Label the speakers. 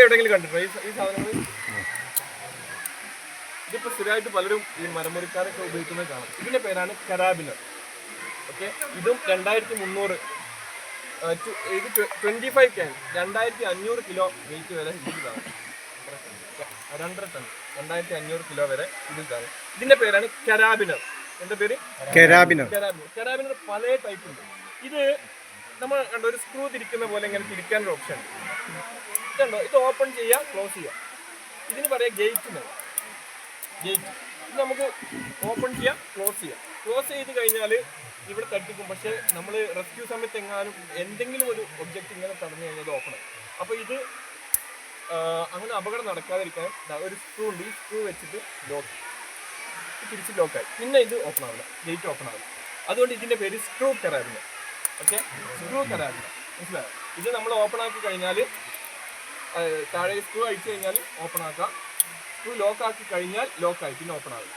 Speaker 1: എവിടെയെങ്കിലും കണ്ടിട്ടുണ്ടോ ഈ സാധനങ്ങൾ? ഇതിപ്പോൾ സ്ഥിരമായിട്ട് പലരും ഈ മരമുറിക്കാരൊക്കെ ഉപയോഗിക്കുന്നത് കാണാം. ഇതിൻ്റെ പേരാണ് കരാബിനർ. ഓക്കെ, ഇതും 2300 ഇത് 25 ക്യാൻ 2500 കിലോ വെയിറ്റ് വരെ ഇതിൽ കാണും. 2.5 ടൺ 2500 കിലോ വരെ ഇതിൽ കാണും. ഇതിൻ്റെ പേരാണ് കരാബിനർ. എന്താ പേര്? കരാബിനർ പല ടൈപ്പ് ഉണ്ട്. ഇത് നമ്മൾ കണ്ടോ, ഒരു സ്ക്രൂ തിരിക്കുന്ന പോലെ ഇങ്ങനെ തിരിക്കാനൊരു ഓപ്ഷൻ ഉണ്ട്. ഇതുണ്ടോ, ഇത് ഓപ്പൺ ചെയ്യുക, ക്ലോസ് ചെയ്യുക. ഇതിന് പറയാം ഗേറ്റ് എന്നാണ്. ഗേറ്റ് ഇത് നമുക്ക് ഓപ്പൺ ചെയ്യാം, ക്ലോസ് ചെയ്യാം. ക്ലോസ് ചെയ്ത് കഴിഞ്ഞാൽ ഇവിടെ തട്ടിക്കും. പക്ഷേ നമ്മൾ റെസ്ക്യൂ സമയത്ത് എങ്ങാനും എന്തെങ്കിലും ഒരു ഒബ്ജക്റ്റ് ഇങ്ങനെ തടഞ്ഞു കഴിഞ്ഞാൽ ഇത് ഓപ്പൺ ആയി. അപ്പോൾ ഇത് അങ്ങനെ അപകടം നടക്കാതിരിക്കാൻ ഒരു സ്ക്രൂ ഉണ്ട്. ഈ സ്ക്രൂ വെച്ചിട്ട് ലോക്ക് തിരിച്ച് ലോക്കായി. പിന്നെ ഇത് ഓപ്പൺ ആവില്ല, ഗേറ്റ് ഓപ്പൺ ആവില്ല. അതുകൊണ്ട് ഇതിൻ്റെ പേര് സ്ക്രൂ കരാബിനർ. ഓക്കെ, സ്ക്രൂ കരാബിനർ മനസ്സിലായോ? ഇത് നമ്മൾ ഓപ്പൺ ആക്കി കഴിഞ്ഞാൽ താഴെ സ്ക്രൂ അഴിച്ചു കഴിഞ്ഞാൽ ഓപ്പൺ ആക്കാം. സ്ക്രൂ ലോക്ക് ആക്കി കഴിഞ്ഞാൽ ലോക്കായി, പിന്നെ ഓപ്പൺ ആവില്ല.